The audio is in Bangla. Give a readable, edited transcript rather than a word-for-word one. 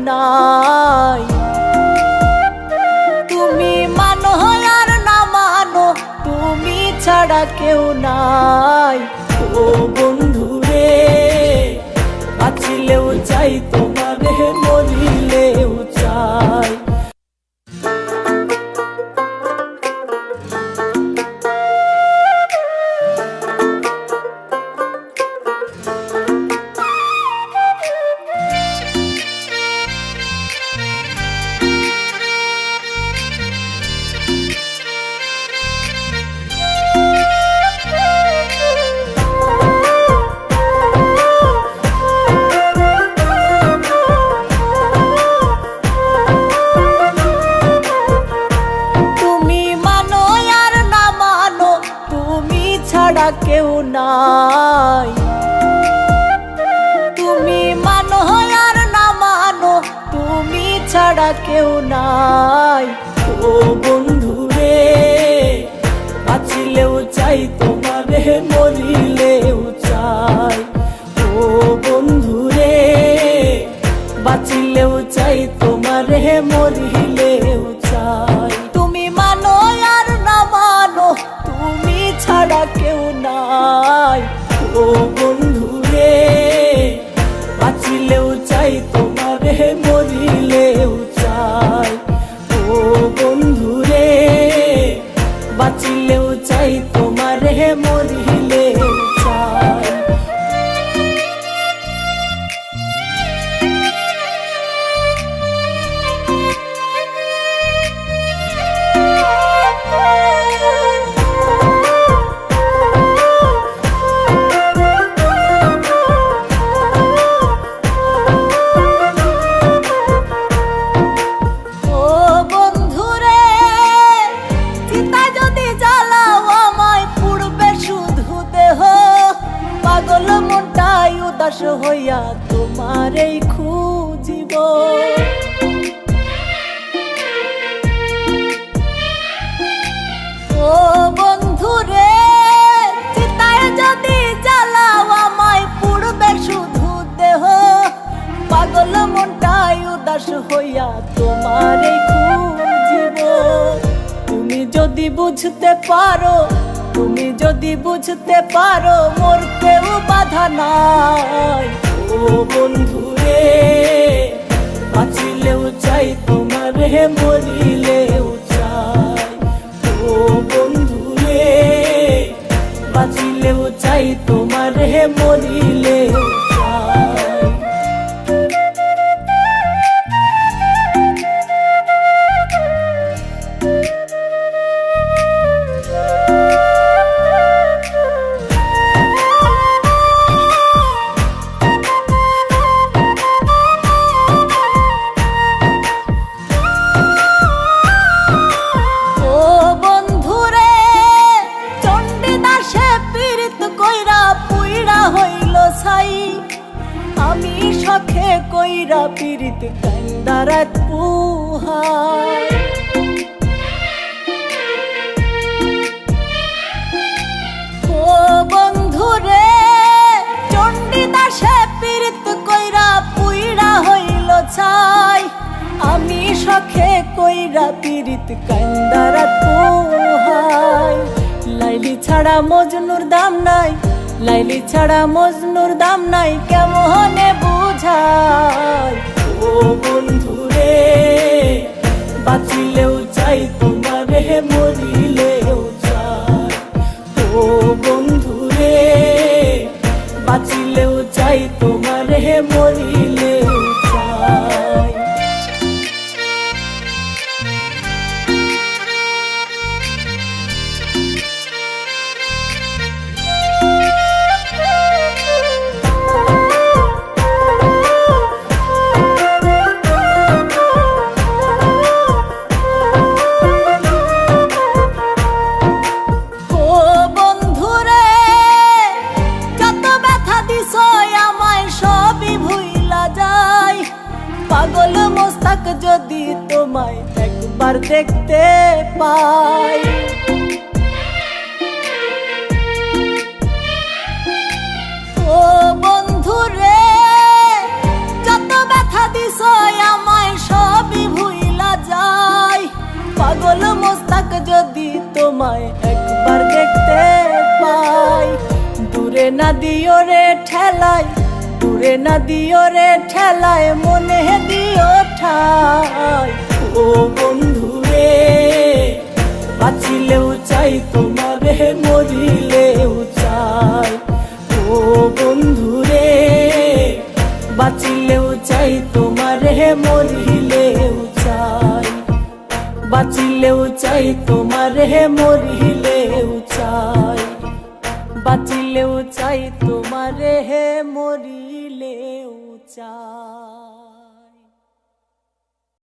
নাই। তুমি মানো আর না মানো, তুমি ছাড়া কেউ নাই। ও বন্ধু রে, বাঁচিলেও চাই তোমারে, মরিলেও চাই। কেউ নাই। তুমি মানো আর না মানো, তুমি ছাড়া কেউ নাই। ও বন্ধু রে, বাঁচিলেও চাই তোমারে, মরিলেও চাই। ও বন্ধু রে, বাঁচিলেও চাই তোমারে, মরিলেও চাই। তুমি মানো আর না মানো, তুমি ছাড়া কেউ নাই। ও বন্ধু রে, বাঁচিলেও চাই তোমারে, মরিলেও চাই। ও বন্ধু রে, বাঁচিলেও চাই তোমারে, মরিলেও চাই। উদাস হইয়া তোমারেই খুঁজিব, ও বন্ধু রে, চিতায় যদি জ্বালাও আমায় পুড়বে শুধু দেহ। পাগল মনটাই উদাস হইয়া তোমারেই খুঁজিব। তুমি যদি বুঝতে পারো, তুমি যদি বুঝতে পারো, মোর কেউ বাধা নাই। ও বন্ধু রে, বাঁচিলেও চাই তোমারে, মরিলেও চাই। ও বন্ধু রে, বাঁচিলেও চাই তোমারে, মরিলেও চাই। আমি শখে কইরা পীড়িত কান্দারাত পুহাই। ও বন্ধু রে, চণ্ডী দাসে পীড়িত কইরা পুইরা হইল ছাই। আমি শখে কইরা পীড়িত কান্দারাত পুহাই। লাইলি ছাড়া মজনুর দাম নাই, লাইলি ছাড়া মজনুর দাম নাই, কেমনে বুঝাই। ও বন্ধু রে, বাঁচিলেও চাই তোমারে, মরিলেও চাই। ও বন্ধু রে, বাঁচিলেও চাই তোমারে, মরিলেও চাই। পাগল মোস্তাক যদি তোমায় একবার দেখতে পাই, ও বন্ধু রে, যত ব্যথা দিছো তোমায় একবার দেখতে পাই। দূরে না দিও রে ঠেলায়, দূরে না দিও রে ঠেলায়, মনে দিও ঠাই। ও বন্ধু রে, বাঁচিলেও চাই তোমারে, মরিলেও চাই। ও বন্ধু রে, বাঁচিলেও চাই তোমারে, মরিলেও চাই। বাঁচিলেও চাই তোমারে, মরিলেও চাই। বাঁচিলেও চাই তোমারে, মরিলেও চাই।